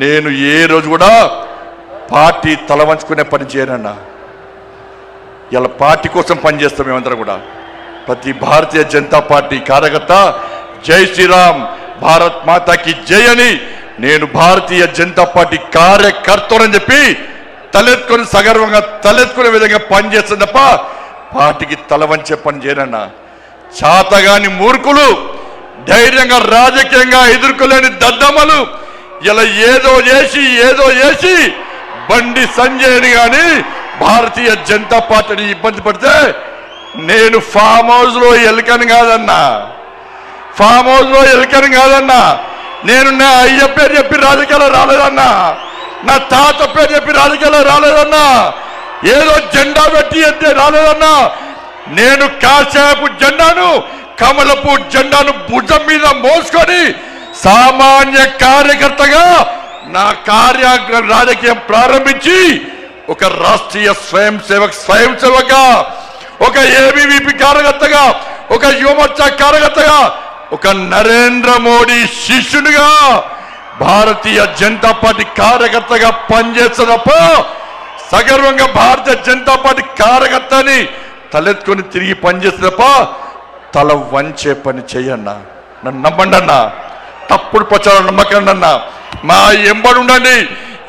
నేను ఏ రోజు కూడా పార్టీ తల వంచుకునే పని చేయనన్నా. ఇలా పార్టీ కోసం పనిచేస్తాం మేమందరం కూడా. ప్రతి భారతీయ జనతా పార్టీ కార్యకర్త జై శ్రీరామ్, భారత్ మాతాకి జై అని నేను భారతీయ జనతా పార్టీ కార్యకర్తలని చెప్పి తలెత్తుకొని సగర్వంగా తలెత్తుకునే విధంగా పనిచేస్తుంది తప్ప పార్టీకి తల వంచే పని చేయనన్నా. చాతగాని మూర్ఖులు, ధైర్యంగా రాజకీయంగా ఎదుర్కోలేని దద్దమ్మలు ఇలా ఏదో చేసి బండి సంజయ్ని కానీ భారతీయ జనతా పార్టీని ఇబ్బంది పడితే నేను ఫామ్ హౌస్ లో ఎలుకని కాదన్నా, నేను నా అయ్య పేరు చెప్పి రాజకీయాలు రాలేదన్నా, నా తాత పేరు చెప్పి రాజకీయాలు రాలేదన్నా, ఏదో జెండా పెట్టి అంటే రాలేదన్నా. నేను కాశాపు జెండాను, కమలపు జెండాను భుజం మీద మోసుకొని సామాన్య కార్యకర్తగా నా రాజకీయం ప్రారంభించి ఒక రాష్ట్రీయ స్వయం సేవక, ఒక ఏబీవీపీ కార్యకర్తగా, ఒక యువమోర్చా కార్యకర్తగా, ఒక నరేంద్ర మోడీ శిష్యునిగా భారతీయ జనతా పార్టీ కార్యకర్తగా పనిచేస్తున్నప్ప సగర్వంగా భారతీయ జనతా పార్టీ కార్యకర్తని తలెత్తుకొని తిరిగి పనిచేస్తున్నప్ప తల వంచే పని చెయ్యన్నా. నన్ను నమ్మండి అన్నా, తప్పుడు ప్రచారం నమ్మకండి అన్నా. మా ఎంబడి ఉండండి,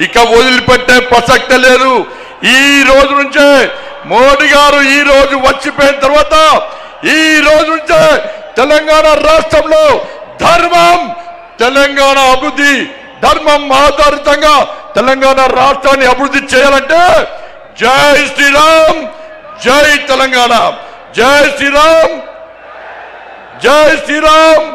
ఇక వదిలిపెట్టే ప్రసక్తే లేదు. ఈ రోజు నుంచే మోడీ గారు ఈ రోజు వచ్చిపోయిన తర్వాత ఈ రోజు నుంచే తెలంగాణ రాష్ట్రంలో ధర్మం, తెలంగాణ అభివృద్ధి, ధర్మం ఆధారితంగా తెలంగాణ రాష్ట్రాన్ని అభివృద్ధి చేయాలంటే జై శ్రీరామ్, జై తెలంగాణ, జై శ్రీరామ్, జై శ్రీరామ్.